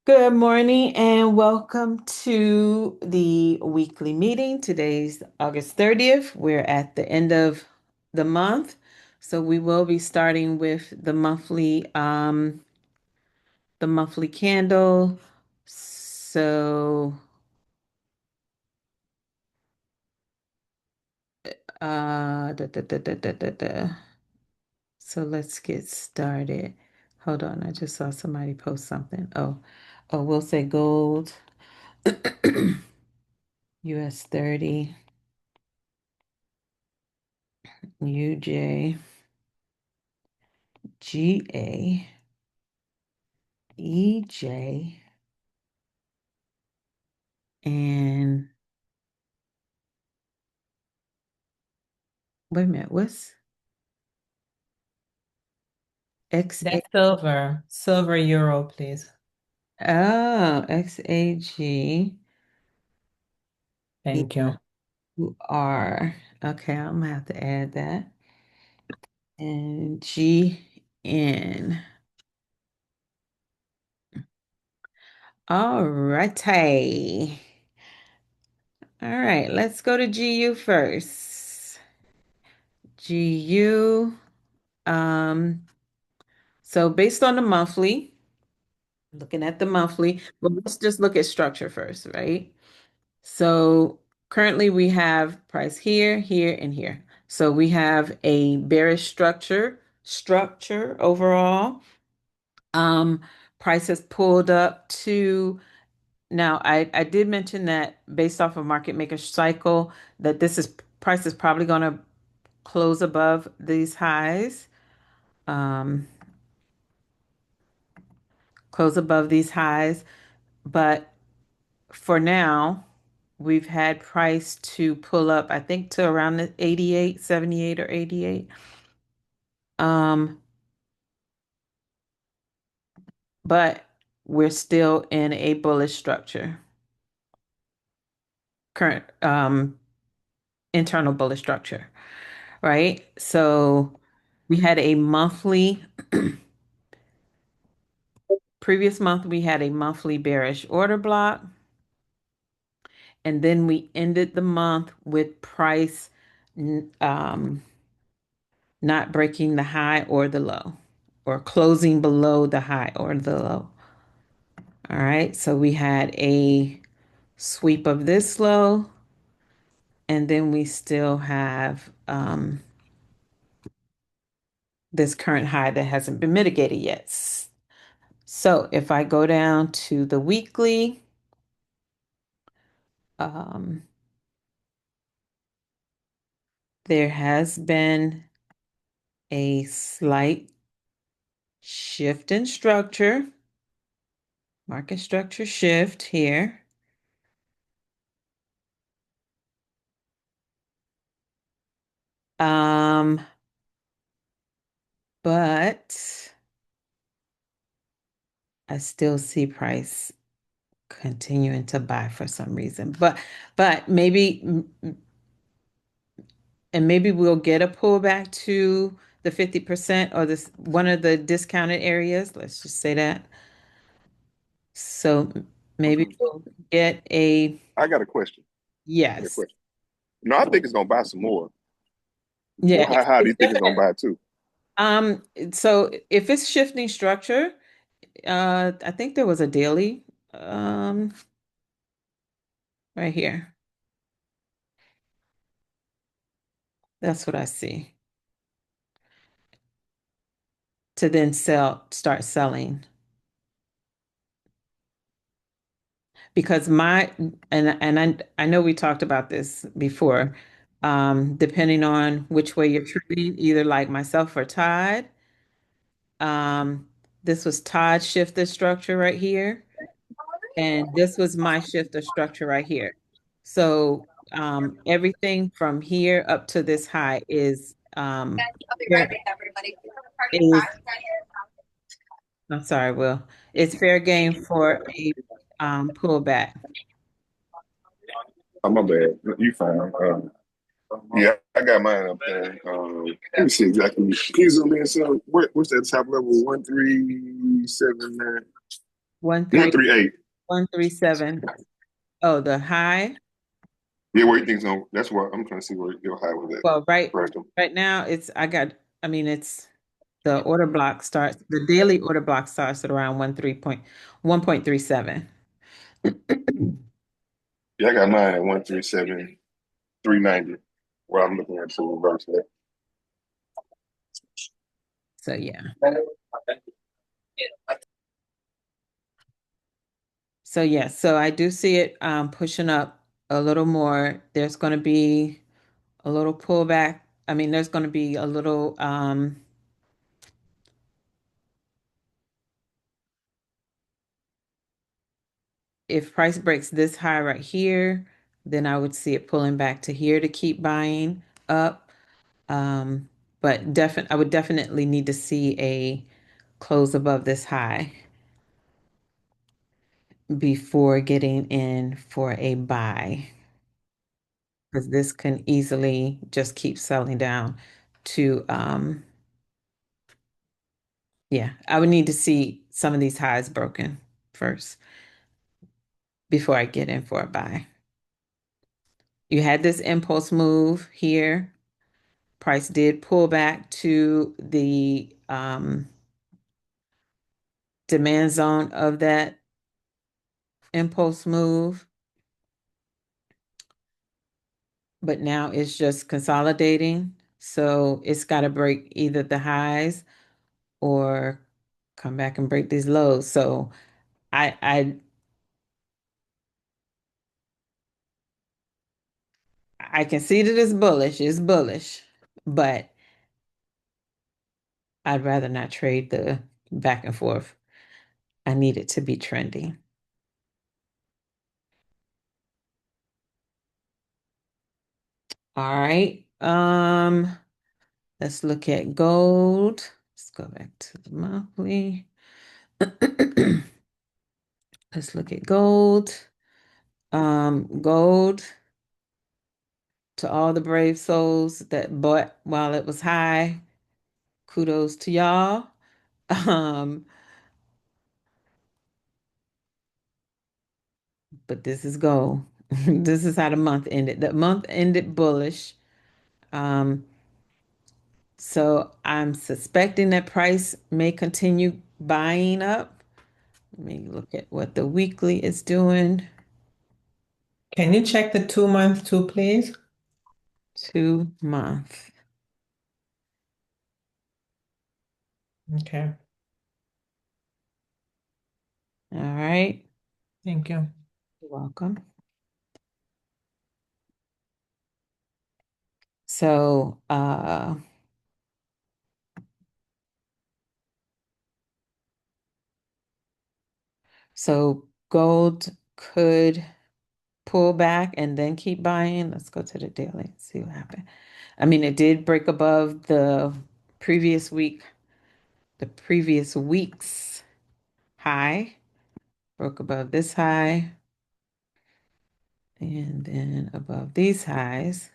Good morning and welcome to the weekly meeting. Today's August 30th. We're at the end of the month. So we will be starting with the monthly candle. So da, da, da, da, da, da, da. So let's get started. Hold on, I just saw somebody post something. Oh, we'll say gold, US 30, UJ. GA, EJ, and wait a minute, what's XA? That's silver. Silver euro, please. Oh, XAG, Thank you. EUR. Okay, I'm gonna have to add that. And GN. All righty. All right, let's go to GU first. GU. Um, so based on the monthly, looking at the monthly, well, let's just look at structure first, right? So currently we have price here, here, and here. So we have a bearish structure overall. Um, Price has pulled up to now. I did mention that based off of market maker cycle, that this is price is probably going to close above these highs. Um, close above these highs, but for now, we've had price to pull up, I think, to around the 88, 78, or 88. Um, but we're still in a bullish structure, current internal bullish structure, right? So we had a monthly, previous month, we had a monthly bearish order block. And then we ended the month with price um, not breaking the high or the low, or closing below the high or the low. All right, so we had a sweep of this low, and then we still have this current high that hasn't been mitigated yet. So if I go down to the weekly, um, there has been a slight shift in structure, market structure shift here. Um, but I still see price continuing to buy for some reason. But maybe and maybe we'll get a pullback to the 50% or this one of the discounted areas. Let's just say that. So maybe Mhm. we'll get a I got a question. I got a yes. question. No, I think it's gonna buy some more. Yeah, Well, how do it's you think it's gonna different. buy too? So if it's shifting structure, I think there was a daily right here. That's what I see. To then start selling. Because I know we talked about this before. Depending on which way you're trading, either like myself or Todd. Um, this was Todd's shift of structure right here, and this was my shift of structure right here. So everything from here up to this high fair- is I'm sorry, Will. It's fair game for a pullback. Oh, my bad. You fine. Yeah, I got mine up there. Let me see exactly. Can you zoom in? So, what's that top level? 1379. One three 138. 137. Oh, the high. Yeah, where you think so? That's what I'm trying to see where your high was at. Well, Right. right now I mean it's the order block starts the daily order block starts at around 1.37. Yeah, I got mine at 137, 390. Where I'm looking at to reverse that. So yeah. So yeah, so I do see it pushing up a little more. There's going to be a little pullback. I mean, there's going to be a little if price breaks this high right here, then I would see it pulling back to here to keep buying up. Um, but I would definitely need to see a close above this high before getting in for a buy, because this can easily just keep selling down to yeah, I would need to see some of these highs broken first before I get in for a buy. You had this impulse move here. Price did pull back to the demand zone of that impulse move, but now it's just consolidating. So it's got to break either the highs or come back and break these lows. So I I I can see that it's bullish, but I'd rather not trade the back and forth. I need it to be trendy. All right. Let's look at gold. Let's go back to the monthly. Let's look at gold. Gold, to all the brave souls that bought while it was high. Kudos to y'all. Um, but this is gold. This is how the month ended. The month ended bullish. Um, so I'm suspecting that price may continue buying up. Let me look at what the weekly is doing. Can you check the 2 month too, please? 2 month. Okay, All right. thank you. You're welcome. So, so gold could pull back and then keep buying. Let's go to the daily and see what happened. I mean, it did break above previous week, the previous week's high, broke above this high, and then above these highs.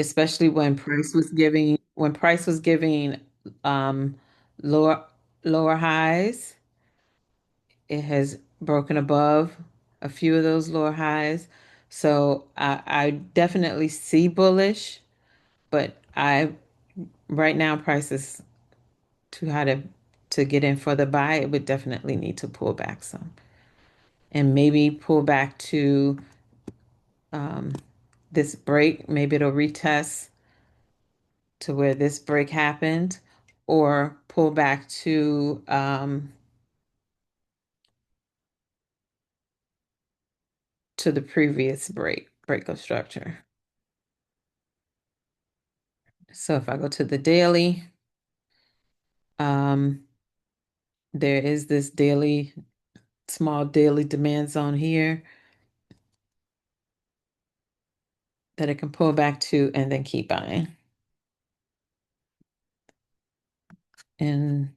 Especially when price was giving um lower lower highs, it has broken above a few of those lower highs. So I definitely see bullish, but I right now price is too high to get in for the buy. It would definitely need to pull back some and maybe pull back to um, this break. Maybe it'll retest to where this break happened, or pull back to the previous break of structure. So if I go to the daily, um, there is this small daily demand zone here that it can pull back to and then keep buying. And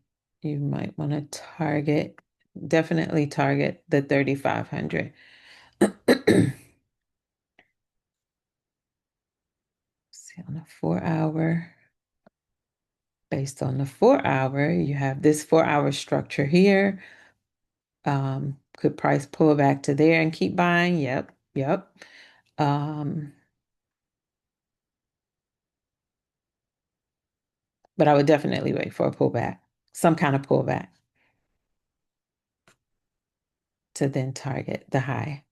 you might want to definitely target the 3,500. See on a 4 hour based on the 4 hour, you have this 4 hour structure here. Could price pull back to there and keep buying? Yep, yep. Um, but I would definitely wait for a pullback, some kind of pullback to then target the high.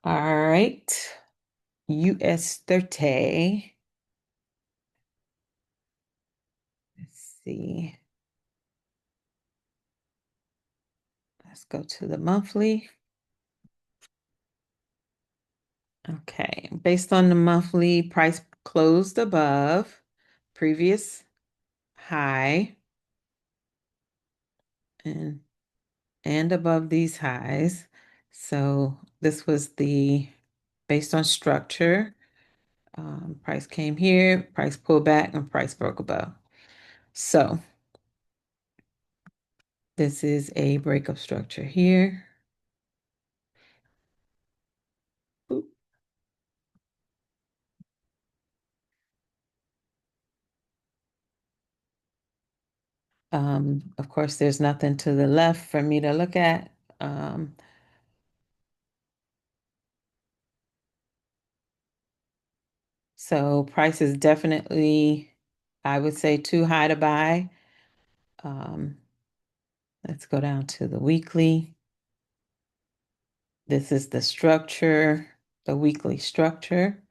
All right. US 30. Let's see. Let's go to the monthly. Okay. Based on the monthly, price closed above previous high and above these highs. So this was the based on structure. Price came here, price pulled back, and price broke above. So this is a breakup structure here. Oop. Of course, there's nothing to the left for me to look at. So price is definitely, I would say, too high to buy. Um, let's go down to the weekly. This is the structure, the weekly structure.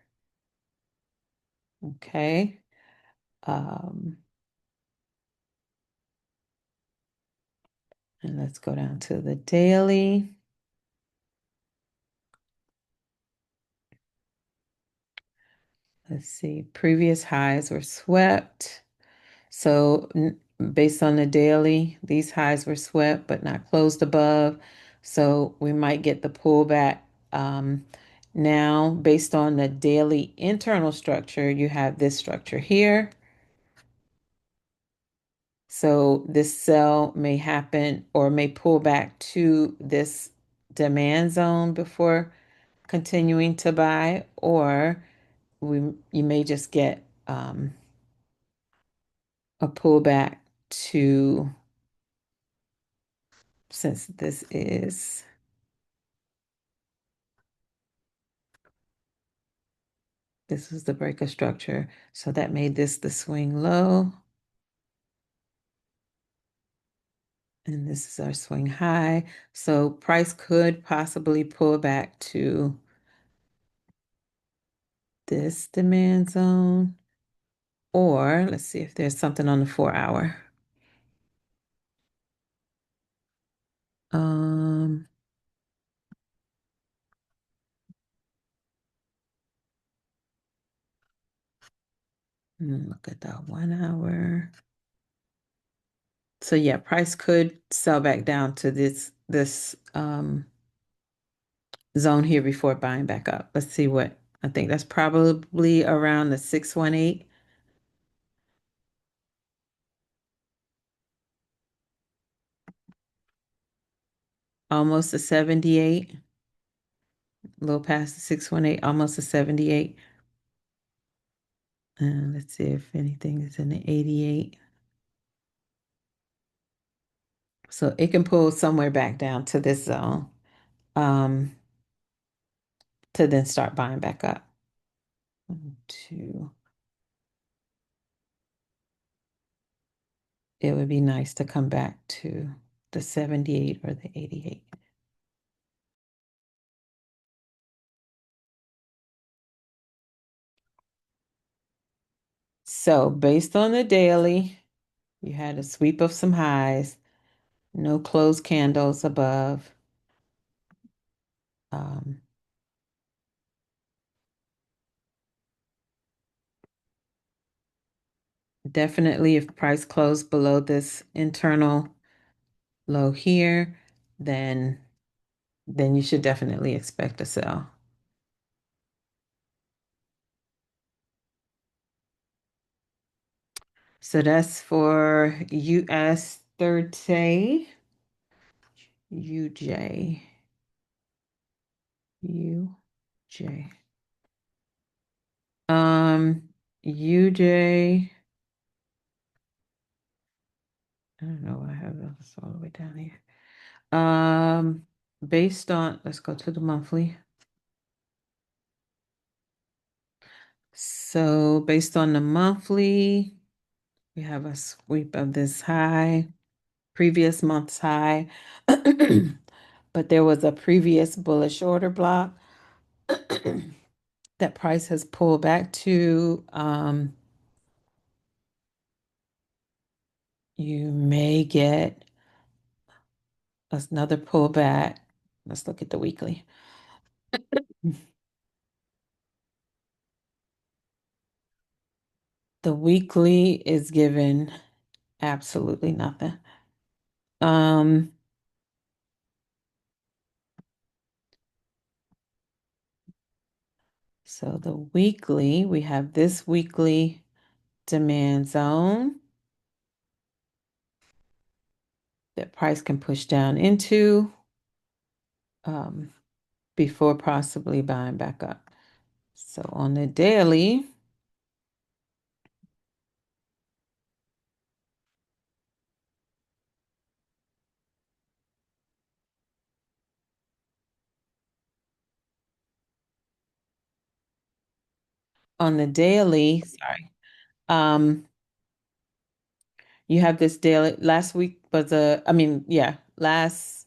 Okay. Um, and let's go down to the daily. Let's see, previous highs were swept. So based on the daily, these highs were swept but not closed above. So we might get the pullback. Now, based on the daily internal structure, you have this structure here. So this sell may happen or may pull back to this demand zone before continuing to buy, or you may just get a pullback to, since this was the breaker structure, so that made this the swing low, and this is our swing high. So price could possibly pull back to this demand zone, or let's see if there's something on the 4 hour. Um, look at that 1 hour. So yeah, price could sell back down to this zone here before buying back up. Let's see what I think that's probably around the 618, almost a 78, a little past the 618, almost a 78. And let's see if anything is in the 88. So it can pull somewhere back down to this zone um, to then start buying back up. 1, 2. It would be nice to come back to the 78 or the 88. So based on the daily, you had a sweep of some highs, no closed candles above. Um, Definitely if price closed below this internal low here, then you should definitely expect a sell. So that's for US 30, UJ, UJ. UJ, I don't know why I have this all the way down here. Based on, let's go to the monthly. So based on the monthly, we have a sweep of this high, previous month's high, but there was a previous bullish order block that price has pulled back to. You may get another pullback. Let's look at the weekly. The weekly is given absolutely nothing. Um, so the weekly, we have this weekly demand zone that price can push down into um, before possibly buying back up. So on the daily, sorry, um, you have this daily. Last week was last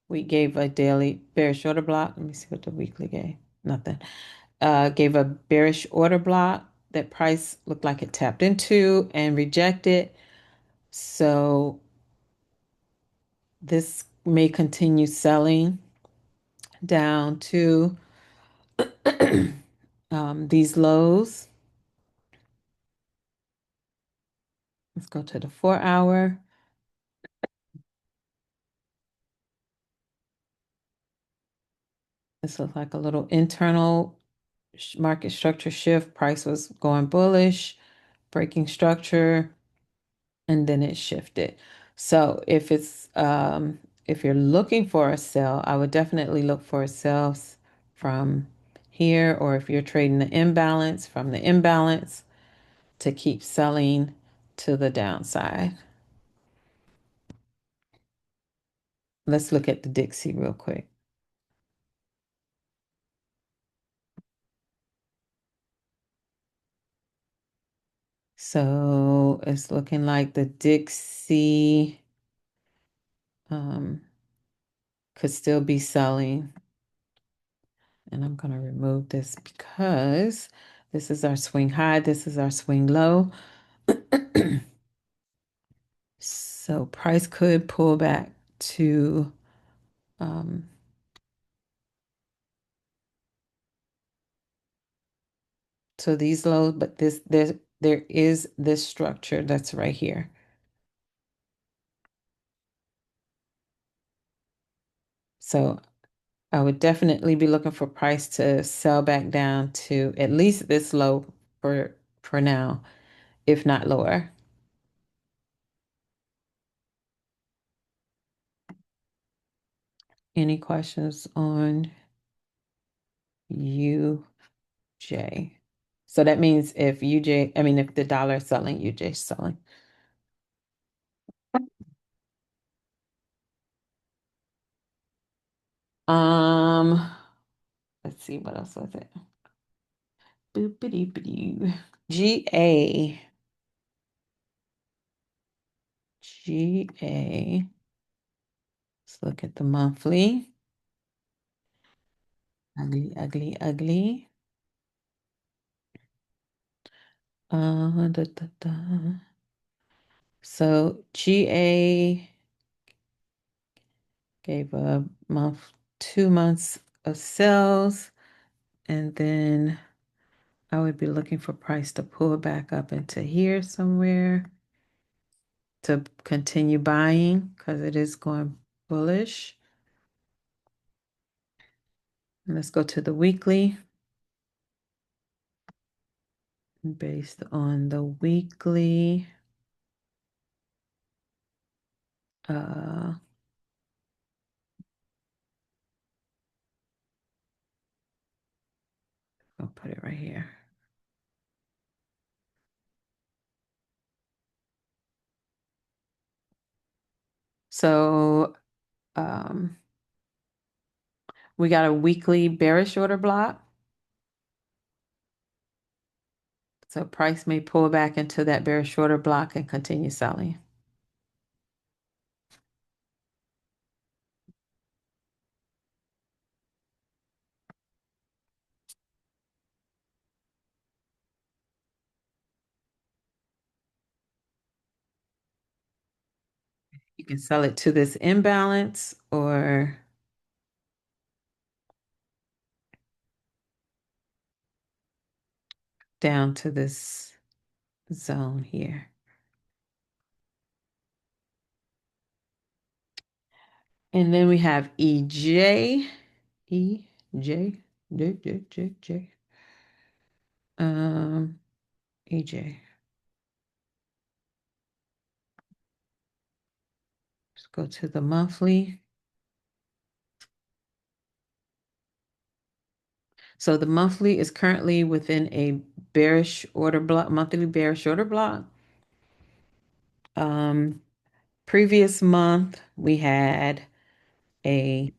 week gave a daily bearish order block. Let me see what the weekly gave. Nothing. Gave a bearish order block that price looked like it tapped into and rejected. So this may continue selling down to these lows. Let's go to the 4 hour. This looks like a little internal market structure shift. Price was going bullish, breaking structure, and then it shifted. So if you're looking for a sell, I would definitely look for a sell from here, or if you're trading the imbalance, from the imbalance to keep selling to the downside. Let's look at the Dixie real quick. So it's looking like the Dixie could still be selling. And I'm going to remove this because this is our swing high, this is our swing low. So price could pull back to um, these lows, but there is this structure that's right here. So I would definitely be looking for price to sell back down to at least this low for now, if not lower. Any questions on UJ? So that means if if the dollar is selling, UJ is selling. Um, let's see, what else was it? Boop-a-doop-a-doo. GA. GA. Let's look at the monthly. Ugly, ugly, ugly. Da, da, da. So GA gave a month, 2 months of sales, and then I would be looking for price to pull back up into here somewhere to continue buying because it is going bullish. Let's go to the weekly. Based on the weekly, I'll put it right here. So um, we got a weekly bearish order block. So price may pull back into that bearish order block and continue selling. You can sell it to this imbalance or down to this zone here. And then we have EJ, EJ, J, J, J, J. EJ. Let's go to the monthly. So the monthly is currently within a bearish order block, monthly bearish order block. Um, Previous month we had a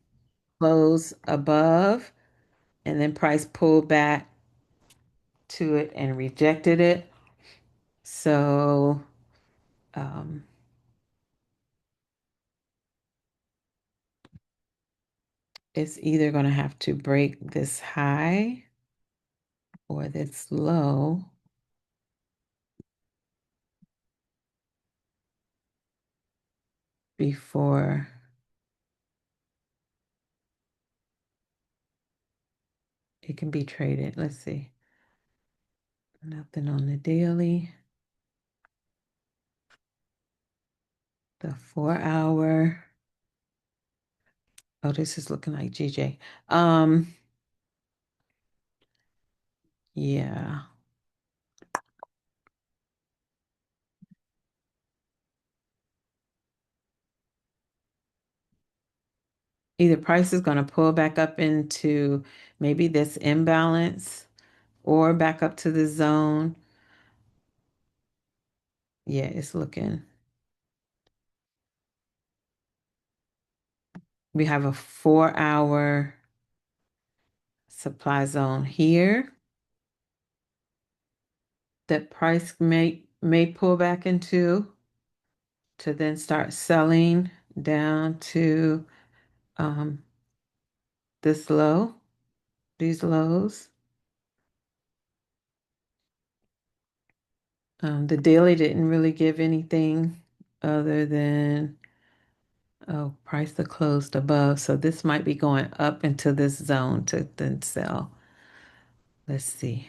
close above and then price pulled back to it and rejected it. So um, it's either going to have to break this high or this low before it can be traded. Let's see. Nothing on the daily. The 4 hour. Oh, this is looking like GJ. Yeah. Either price is going to pull back up into maybe this imbalance or back up to the zone. Yeah, it's looking. We have a 4 hour supply zone here that price may pull back into to then start selling down to um, this low, these lows. The daily didn't really give anything other than, oh, price that closed above. So this might be going up into this zone to then sell. Let's see.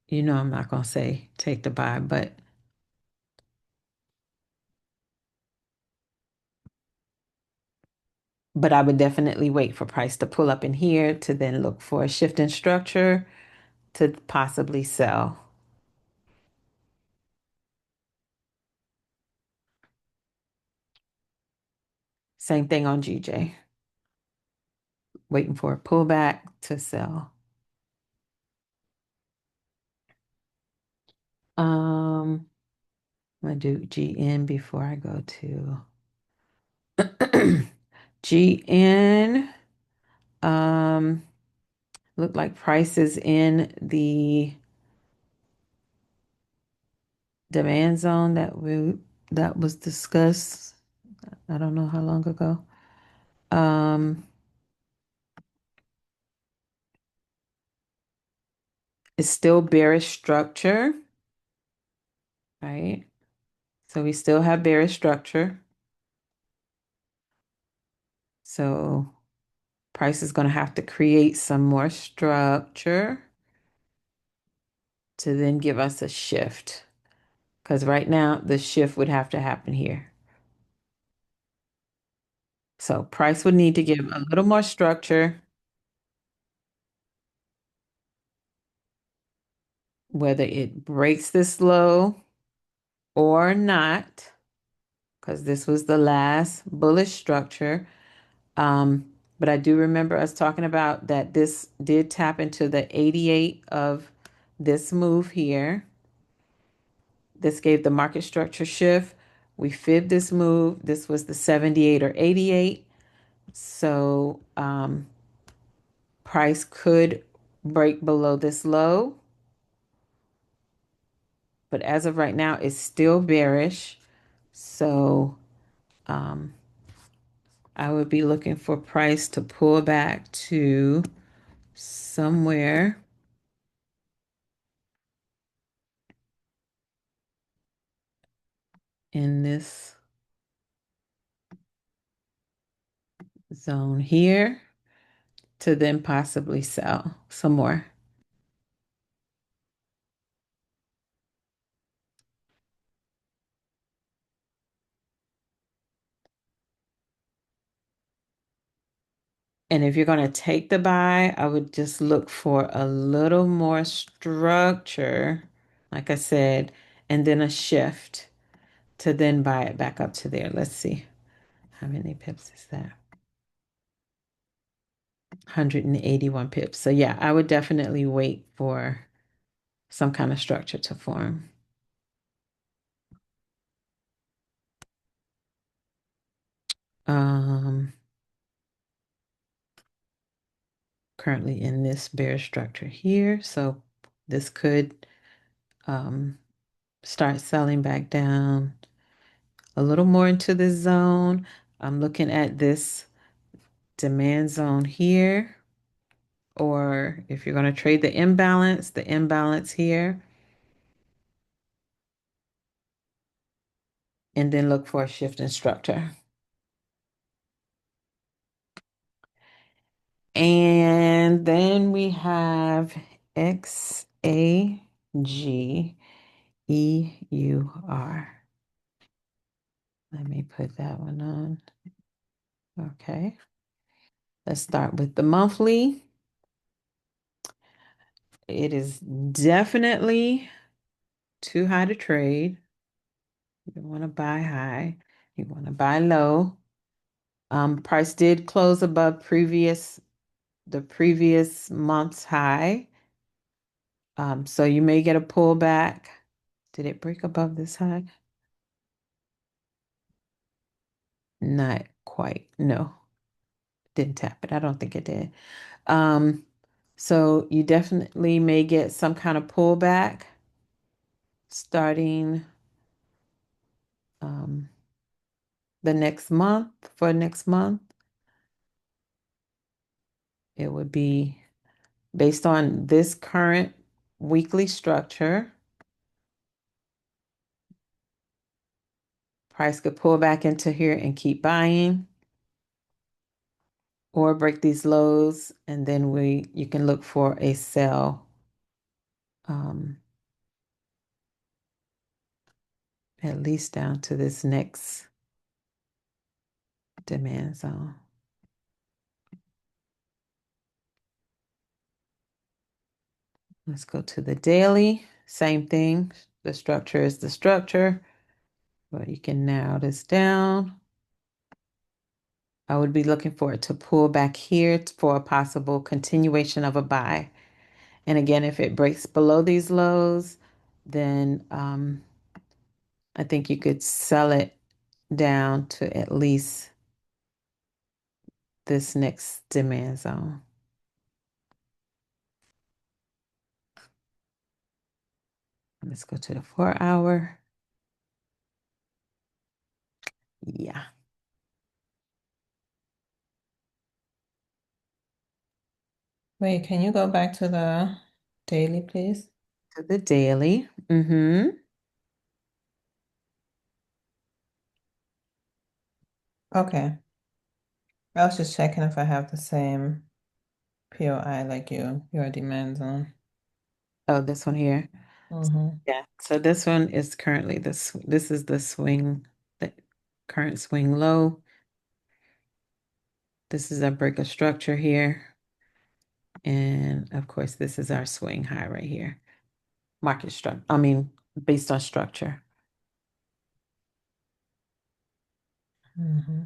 You know, I'm not going to say take the buy, but I would definitely wait for price to pull up in here to then look for a shift in structure to possibly sell. Same thing on GJ. Waiting for a pullback to sell. I'm gonna do GN before I go to GN. Um, look like prices in the demand zone that was discussed. I don't know how long ago. Um, it's still bearish structure, right? So we still have bearish structure. So price is going to have to create some more structure to then give us a shift. Because right now the shift would have to happen here. So price would need to give a little more structure, whether it breaks this low or not, because this was the last bullish structure. But I do remember us talking about that this did tap into the 88 of this move here. This gave the market structure shift. We fibbed this move. This was the 78 or 88. So price could break below this low, but as of right now, it's still bearish. So um, I would be looking for price to pull back to somewhere in this zone here to then possibly sell some more. And if you're going to take the buy, I would just look for a little more structure, like I said, and then a shift to then buy it back up to there. Let's see. How many pips is that? 181 pips. So yeah, I would definitely wait for some kind of structure to form. Um, Currently in this bear structure here. So this could start selling back down a little more into this zone. I'm looking at this demand zone here, or if you're going to trade the imbalance here, and then look for a shift in structure. And then we have XAGEUR. Let me put that one on. Okay. Let's start with the monthly. It is definitely too high to trade. You want to buy high. You want to buy low. Price did close above the previous month's high. So you may get a pullback. Did it break above this high? Not quite. No, didn't tap it. I don't think it did. Um, so you definitely may get some kind of pullback starting um, the next month. For next month, it would be based on this current weekly structure. Price could pull back into here and keep buying or break these lows, and then you can look for a sell um, at least down to this next demand zone. Let's go to the daily. Same thing. The structure is the structure, but you can narrow this down. I would be looking for it to pull back here for a possible continuation of a buy. And again, if it breaks below these lows, then I think you could sell it down to at least this next demand zone. Let's go to the 4 hour. Yeah, Wait, can you go back to the daily, please? to the daily. Mm-hmm. Okay. I was just checking if I have the same POI like your demand zone. Oh, this one here. Mm-hmm. Yeah. So this one is currently this is the swing, the current swing low. This is a break of structure here. And of course, this is our swing high right here. Market structure, I mean, based on structure. Mm-hmm.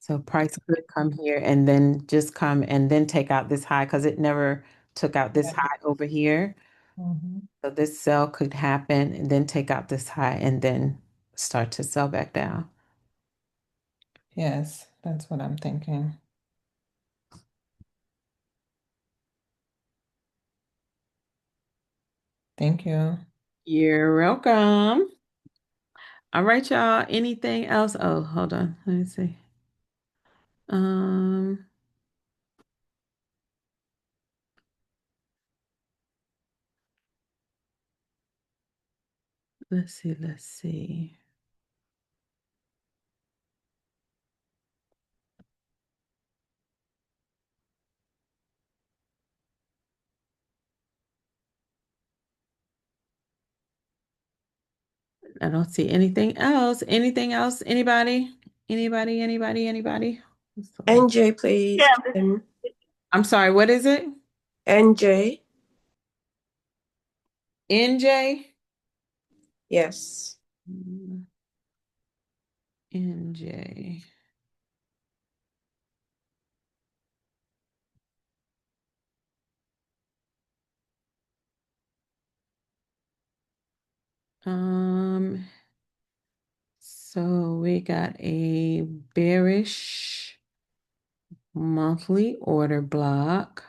So price could come here and then just come and then take out this high because it never took out this Yeah. high over here. Mm-hmm. So this sell could happen and then take out this high and then start to sell back down. Yes, that's what I'm thinking. Thank you. You're welcome. All right, y'all. Anything else? Oh, hold on. Let me see. Um, let's see, let's see. I don't see anything else. Anything else? Anybody? Anybody? NJ, please. I'm sorry, what is it? NJ. NJ? Yes. NJ. So we got a bearish monthly order block,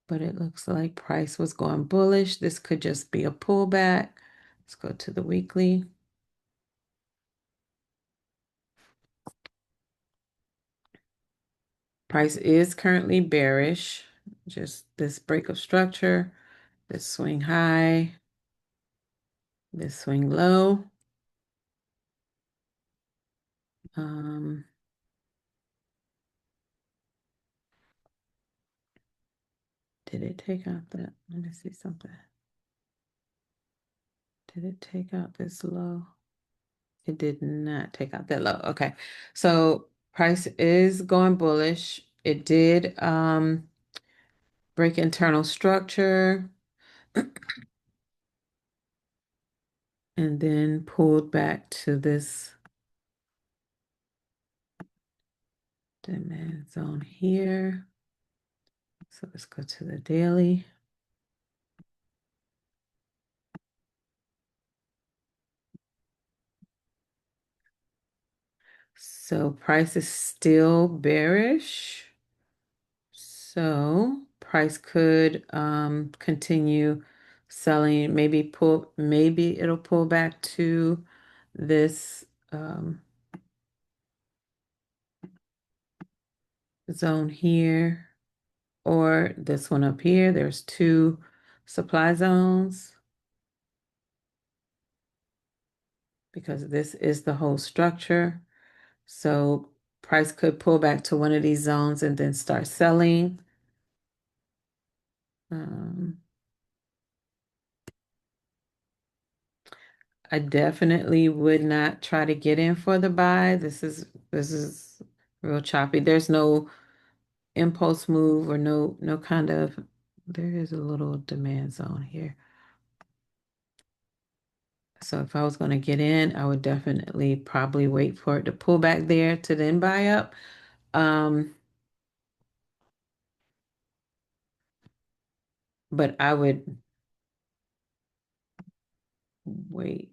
but it looks like price was going bullish. This could just be a pullback. Let's go to the weekly. Price is currently bearish. Just this break of structure, this swing high, this swing low. Um, did it take out that? Let me see something. Did it take out this low? It did not take out that low. Okay. So price is going bullish. It did break internal structure and then pulled back to this demand zone here. So let's go to the daily. So price is still bearish. So price could continue selling, maybe it'll pull back to this zone here or this one up here. There's two supply zones because this is the whole structure. So price could pull back to one of these zones and then start selling. I definitely would not try to get in for the buy. This is real choppy. There's no impulse move or no kind of, there is a little demand zone here. So if I was going to get in, I would definitely probably wait for it to pull back there to then buy up. But I would wait.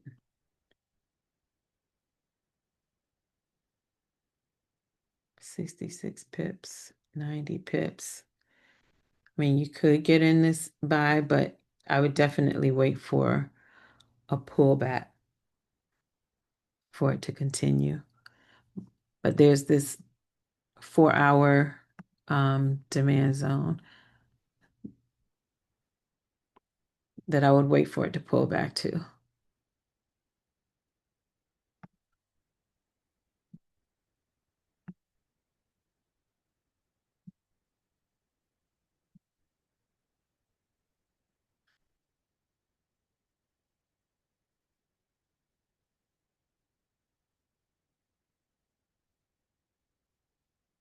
66 pips, 90 pips. I mean, you could get in this buy, but I would definitely wait for a pullback for it to continue. But there's this 4-hour demand zone that I would wait for it to pull back to.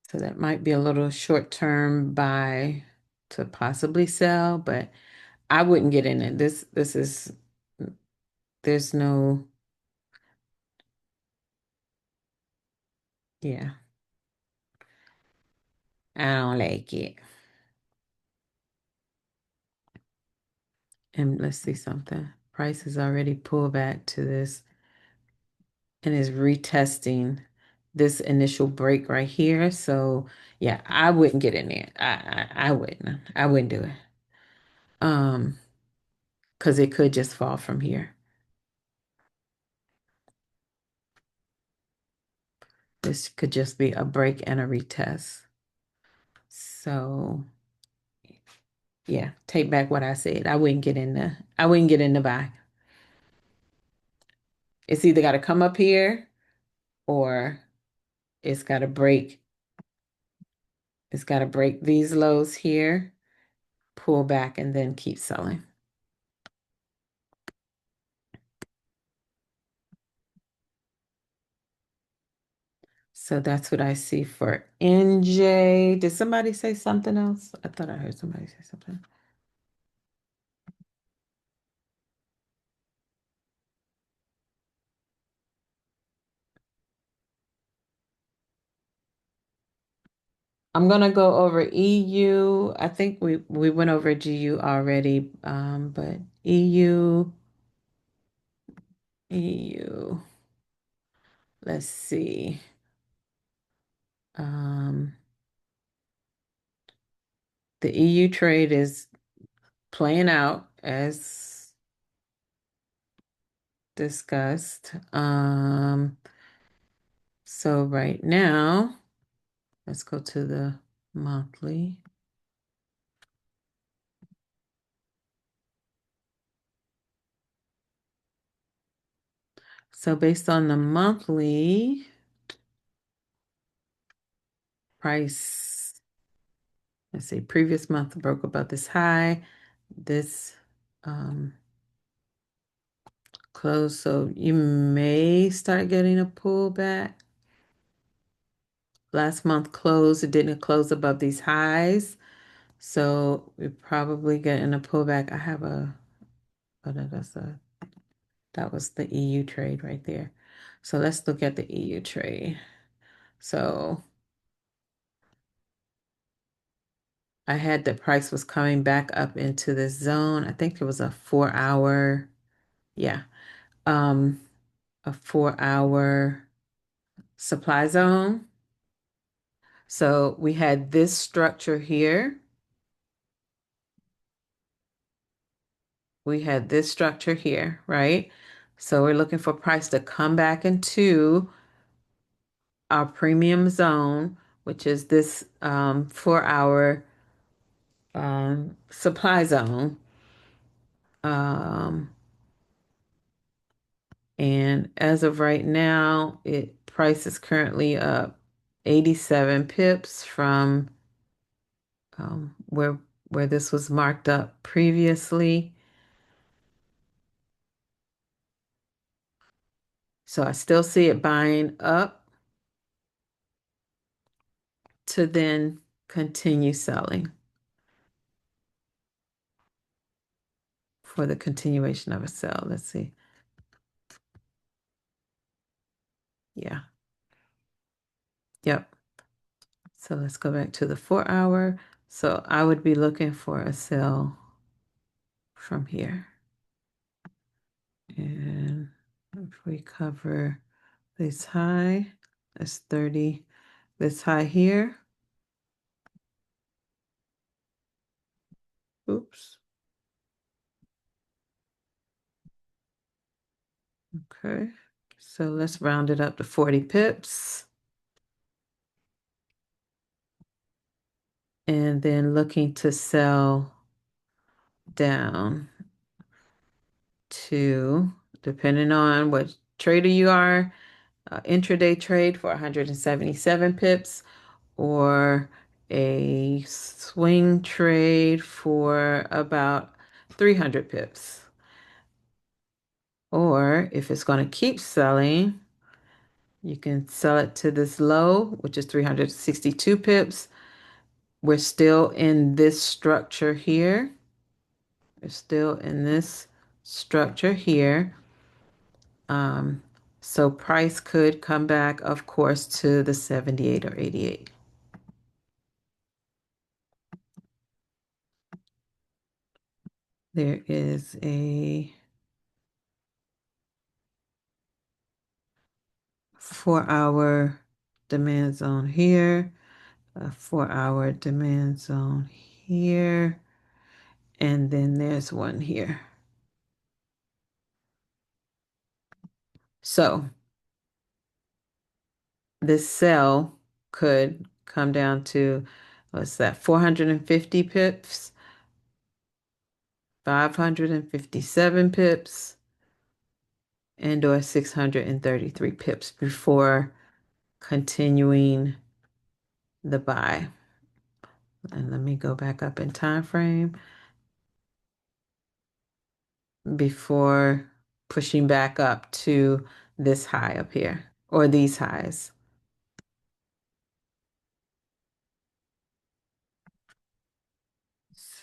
So that might be a little short-term buy to possibly sell, but I wouldn't get in it. This is, there's no, yeah, I don't like it. And let's see something. price has already pulled back to this and is retesting this initial break right here. So yeah, I wouldn't get in there. I wouldn't. I wouldn't do it. Because it could just fall from here. This could just be a break and a retest. So yeah, take back what I said. I wouldn't get in the buy. It's either got to come up here or it's got to break. It's got to break these lows here, pull back, and then keep selling. So that's what I see for NJ. Did somebody say something else? I thought I heard somebody say something. I'm gonna go over EU. I think we went over GU already, but EU. Let's see. Um, the EU trade is playing out as discussed. So right now, let's go to the monthly. So based on the monthly price, let's see, previous month broke above this high. This close, so you may start getting a pullback. Last month closed, it didn't close above these highs, so we're probably getting a pullback. I have that was the EU trade right there. So let's look at the EU trade. So I had the price was coming back up into this zone. I think it was a 4-hour, yeah, a 4-hour supply zone. So we had this structure here. We had this structure here, right? So we're looking for price to come back into our premium zone, which is this 4-hour supply zone. And as of right now, price is currently up 87 pips from where this was marked up previously. So I still see it buying up to then continue selling for the continuation of a sell. Let's see. Yeah. Yep. So let's go back to the 4-hour. So I would be looking for a sell from here. And if we cover this high, that's 30, this high here. Oops. Okay. So let's round it up to 40 pips. And then looking to sell down to, depending on what trader you are, intraday trade for 177 pips or a swing trade for about 300 pips. Or if it's going to keep selling, you can sell it to this low, which is 362 pips. We're still in this structure here. We're still in this structure here. So price could come back, of course, to the 78 or 88. There is a 4-hour demand zone here, a 4-hour demand zone here, and then there's one here. So this sell could come down to, what's that, 450 pips, 557 pips, and or 633 pips before continuing the buy. And let me go back up in time frame before pushing back up to this high up here or these highs.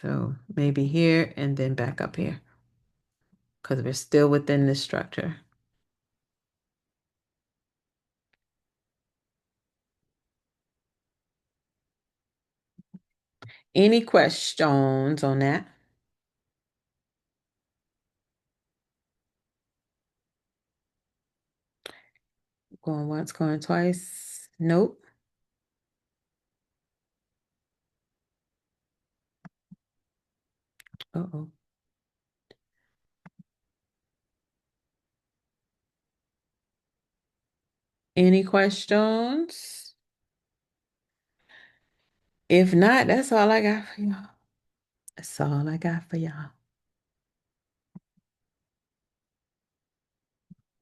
So maybe here and then back up here because we're still within this structure. Any questions on that? Going once, going twice? Nope. Uh-oh. Any questions? If not, that's all I got for y'all. That's all I got for y'all.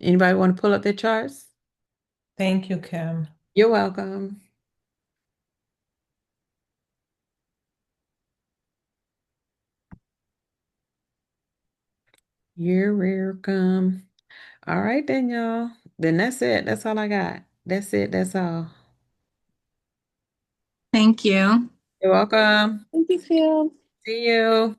Anybody want to pull up their charts? Thank you, Kim. You're welcome. You're welcome. All right then, y'all. Then that's it. That's all I got. That's it. That's all. Thank you. You're welcome. Thank you, Phil. See you.